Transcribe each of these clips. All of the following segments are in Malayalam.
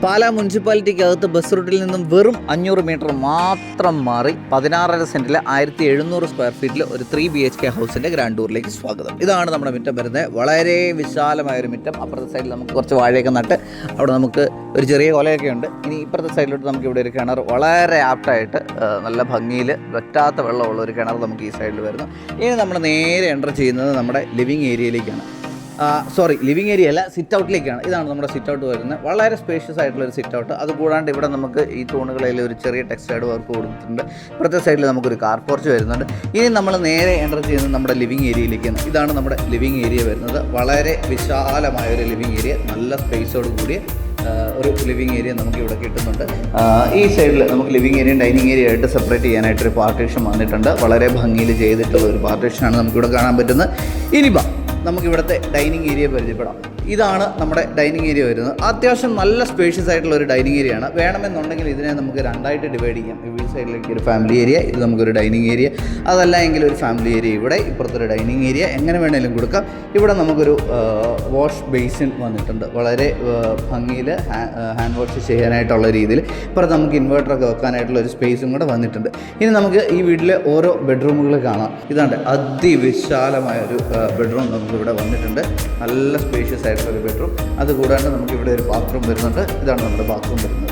പാലാ മുനിസിപ്പാലിറ്റിക്കകത്ത് ബസ് റൂട്ടിൽ നിന്നും വെറും 500 മീറ്റർ മാത്രം മാറി 16.5 സെൻറ്റിൽ 1700 സ്ക്വയർ ഫീറ്റിൽ ഒരു 3 BHK ഹൗസിൻ്റെ ഗ്രാൻഡ് ടൂറിലേക്ക് സ്വാഗതം. ഇതാണ് നമ്മുടെ മുറ്റം വരുന്നത്. വളരെ വിശാലമായൊരു മുറ്റം. അപ്പുറത്തെ സൈഡിൽ നമുക്ക് കുറച്ച് വാഴയൊക്കെ നട്ട് അവിടെ നമുക്ക് ഒരു ചെറിയ കൊലയൊക്കെ ഉണ്ട്. ഇനി ഇപ്പുറത്തെ സൈഡിലോട്ട് നമുക്ക് ഇവിടെ ഒരു കിണർ വളരെ ആപ്റ്റായിട്ട് നല്ല ഭംഗിയിൽ വറ്റാത്ത വെള്ളമുള്ള ഒരു കിണർ നമുക്ക് ഈ സൈഡിൽ വരുന്നു. ഇനി നമ്മൾ നേരെ എൻ്റർ ചെയ്യുന്നത് നമ്മുടെ ലിവിങ് ഏരിയയിലേക്കാണ്. ലിവിങ് ഏരിയ അല്ല, സിറ്റ് ഔട്ടിലേക്കാണ്. ഇതാണ് നമ്മുടെ സിറ്റ് ഔട്ട് വരുന്നത്. വളരെ സ്പേഷ്യസ് ആയിട്ടുള്ളൊരു സിറ്റ് ഔട്ട്. അതുകൂടാണ്ട് ഇവിടെ നമുക്ക് ഈ തൂണുകളിൽ ഒരു ചെറിയ ടെക്സ്റ്റൈഡ് വർക്ക് കൊടുത്തിട്ടുണ്ട്. ഇപ്പുറത്തെ സൈഡിൽ നമുക്കൊരു കാർ പോർച്ച് വരുന്നുണ്ട്. ഇനി നമ്മൾ നേരെ എൻ്റർ ചെയ്യുന്നത് നമ്മുടെ ലിവിങ് ഏരിയയിലേക്കാണ്. ഇതാണ് നമ്മുടെ ലിവിങ് ഏരിയ വരുന്നത്. വളരെ വിശാലമായൊരു ലിവിങ് ഏരിയ, നല്ല സ്പേസോട് കൂടിയ ഒരു ലിവിങ് ഏരിയ നമുക്ക് ഇവിടെ കിട്ടുന്നുണ്ട്. ഈ സൈഡിൽ നമുക്ക് ലിവിങ് ഏരിയയും ഡൈനിങ് ഏരിയ ആയിട്ട് സെപ്പറേറ്റ് ചെയ്യാനായിട്ടൊരു പാർട്ടീഷൻ വന്നിട്ടുണ്ട്. വളരെ ഭംഗിയിൽ ചെയ്തിട്ടുള്ള ഒരു പാർട്ടീഷനാണ് നമുക്കിവിടെ കാണാൻ പറ്റുന്നത്. ഇനിയിപ്പോൾ നമുക്കിവിടുത്തെ ഡൈനിങ് ഏരിയ പരിചയപ്പെടാം. ഇതാണ് നമ്മുടെ ഡൈനിങ് ഏരിയ വരുന്നത്. അത്യാവശ്യം നല്ല സ്പേഷ്യസ് ആയിട്ടുള്ള ഒരു ഡൈനിങ് ഏരിയ ആണ്. വേണമെന്നുണ്ടെങ്കിൽ ഇതിനെ നമുക്ക് രണ്ടായിട്ട് ഡിവൈഡ് ചെയ്യാം. ഈ സൈഡിലേക്ക് ഒരു ഫാമിലി ഏരിയ, ഇത് നമുക്കൊരു ഡൈനിങ് ഏരിയ. അതല്ല എങ്കിൽ ഒരു ഫാമിലി ഏരിയ ഇവിടെ, ഇപ്പുറത്തൊരു ഡൈനിങ് ഏരിയ, എങ്ങനെ വേണമെങ്കിലും കൊടുക്കാം. ഇവിടെ നമുക്കൊരു വാഷ് ബേസിൻ വന്നിട്ടുണ്ട്. വളരെ ഭംഗിയിൽ ഹാൻഡ് വാഷ് ചെയ്യാനായിട്ടുള്ള രീതിയിൽ. ഇപ്പുറത്ത് നമുക്ക് ഇൻവേർട്ടറൊക്കെ വെക്കാനായിട്ടുള്ള ഒരു സ്പേസും കൂടെ വന്നിട്ടുണ്ട്. ഇനി നമുക്ക് ഈ വീട്ടിലെ ഓരോ ബെഡ്റൂമുകൾ കാണാം. ഇതാണ്ട് അതിവിശാലമായ ഒരു ബെഡ്റൂം നമുക്കിവിടെ വന്നിട്ടുണ്ട്. നല്ല സ്പേഷ്യസ് ആയിട്ടുള്ളൊരു ബെഡ്റൂം. അതുകൂടാണ്ട് നമുക്കിവിടെ ഒരു ബാത്റൂം വരുന്നുണ്ട്. ഇതാണ് നമ്മുടെ ബാത്റൂം വരുന്നത്.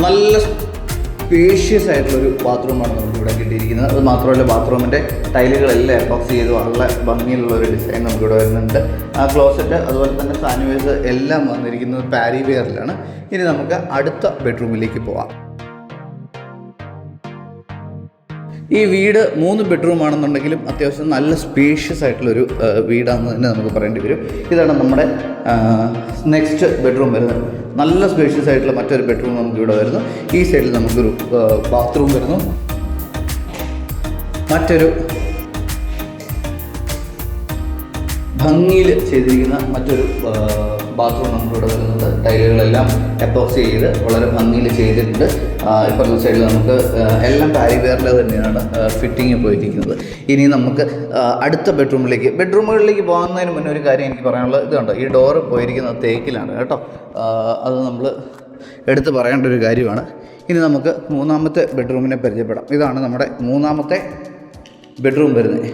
നല്ല സ്പേഷ്യസ് ആയിട്ടുള്ളൊരു ബാത്റൂമാണ് നമുക്കിവിടെ കിട്ടിയിരിക്കുന്നത്. അത് മാത്രമല്ല, ബാത്റൂമിൻ്റെ ടൈലുകളെല്ലാം എപ്പോക്സി ചെയ്ത് വളരെ ഭംഗിയിലുള്ളൊരു ഡിസൈൻ നമുക്കിവിടെ വരുന്നുണ്ട്. ആ ക്ലോസറ്റ് അതുപോലെ തന്നെ സാനിറ്റൈസർ എല്ലാം വന്നിരിക്കുന്നത് പാരി വെയറിലാണ്. ഇനി നമുക്ക് അടുത്ത ബെഡ്റൂമിലേക്ക് പോവാം. ഈ വീട് 3 ബെഡ്റൂം ആണെന്നുണ്ടെങ്കിലും അത്യാവശ്യം നല്ല സ്പേഷ്യസ് ആയിട്ടുള്ളൊരു വീടാണെന്ന് തന്നെ നമുക്ക് പറയേണ്ടി വരും. ഇതാണ് നമ്മുടെ നെക്സ്റ്റ് ബെഡ്റൂം വരുന്നത്. നല്ല സ്പേഷ്യസ് ആയിട്ടുള്ള മറ്റൊരു ബെഡ്റൂം നമുക്കിവിടെ വരുന്നു. ഈ സൈഡിൽ നമുക്കൊരു ബാത്റൂം വരുന്നു. മറ്റൊരു ഭംഗിയിൽ ചെയ്തിരിക്കുന്ന മറ്റൊരു ബാത്റൂം നമുക്കിവിടെ വരുന്നത്. ടൈലുകളെല്ലാം എപ്പോക്സി ചെയ്ത് വളരെ ഭംഗിയിൽ ചെയ്തിട്ടുണ്ട്. ഇപ്പുറത്തെ സൈഡിൽ നമുക്ക് എല്ലാം പാരിവെയറിൽ തന്നെയാണ് ഫിറ്റിങ് പോയിരിക്കുന്നത്. ഇനി നമുക്ക് അടുത്ത ബെഡ്റൂമുകളിലേക്ക് പോകുന്നതിന് മുന്നേ ഒരു കാര്യം എനിക്ക് പറയാനുള്ളത്, ഇത് കണ്ടോ, ഈ ഡോറ് പോയിരിക്കുന്നത് തേക്കിലാണ് കേട്ടോ. അത് നമ്മൾ എടുത്ത് പറയേണ്ട ഒരു കാര്യമാണ്. ഇനി നമുക്ക് മൂന്നാമത്തെ ബെഡ്റൂമിനെ പരിചയപ്പെടാം. ഇതാണ് നമ്മുടെ മൂന്നാമത്തെ ബെഡ്റൂം വരുന്നത്.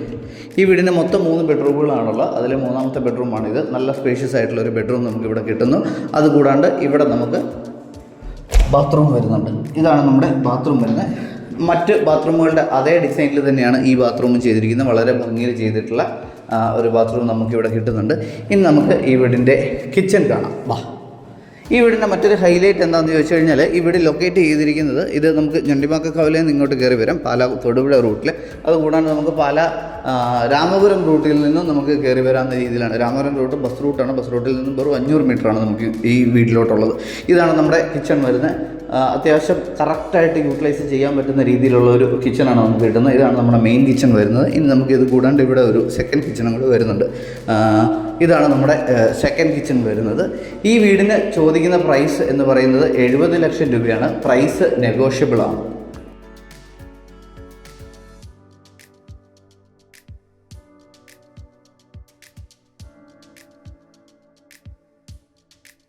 ഈ വീടിന് മൊത്തം 3 ബെഡ്റൂമുകളാണുള്ളത്. അതിൽ മൂന്നാമത്തെ ബെഡ്റൂമാണിത്. നല്ല സ്പേഷ്യസ് ആയിട്ടുള്ളൊരു ബെഡ്റൂം നമുക്കിവിടെ കിട്ടുന്നു. അതുകൂടാണ്ട് ഇവിടെ നമുക്ക് ബാത്റൂം വരുന്നുണ്ട്. ഇതാണ് നമ്മുടെ ബാത്റൂം വരുന്നത്. മറ്റ് ബാത്റൂമുകളുടെ അതേ ഡിസൈനിൽ തന്നെയാണ് ഈ ബാത്റൂമും ചെയ്തിരിക്കുന്നത്. വളരെ ഭംഗിയിൽ ചെയ്തിട്ടുള്ള ഒരു ബാത്റൂം നമുക്കിവിടെ കിട്ടുന്നുണ്ട്. ഇനി നമുക്ക് ഈ വീടിൻ്റെ കിച്ചൺ കാണാം. ഈ വീടിൻ്റെ മറ്റൊരു ഹൈലൈറ്റ് എന്താണെന്ന് ചോദിച്ചു കഴിഞ്ഞാൽ, ഈ വീട് ലൊക്കേറ്റ് ചെയ്തിരിക്കുന്നത്, ഇത് നമുക്ക് ഞണ്ടിമാക്കക്കവലയിൽ നിന്ന് ഇങ്ങോട്ട് കയറി വരാം, പാലാ തൊടുപുഴ റൂട്ടിൽ. അതുകൂടാണ്ട് നമുക്ക് പാലാ രാമപുരം റൂട്ടിൽ നിന്നും നമുക്ക് കയറി വരാവുന്ന രീതിയിലാണ്. രാമപുരം റൂട്ട് ബസ് റൂട്ടാണ്. ബസ് റൂട്ടിൽ നിന്നും വെറും 500 മീറ്ററാണ് നമുക്ക് ഈ വീട്ടിലോട്ടുള്ളത്. ഇതാണ് നമ്മുടെ കിച്ചൺ വരുന്നത്. അത്യാവശ്യം കറക്റ്റായിട്ട് യൂട്ടിലൈസ് ചെയ്യാൻ പറ്റുന്ന രീതിയിലുള്ള ഒരു കിച്ചണാണ് നമുക്ക് കിട്ടുന്നത്. ഇതാണ് നമ്മുടെ മെയിൻ കിച്ചൺ വരുന്നത്. ഇനി നമുക്ക് ഇത് കൂടാണ്ട് ഇവിടെ ഒരു സെക്കൻഡ് കിച്ചണും കൂടെ വരുന്നുണ്ട്. ഇതാണ് നമ്മുടെ സെക്കൻഡ് കിച്ചൺ വരുന്നത്. ഈ വീടിന് ചോദിക്കുന്ന പ്രൈസ് എന്ന് പറയുന്നത് 70 ലക്ഷം രൂപയാണ്. പ്രൈസ് നെഗോഷ്യബിൾ ആണ്.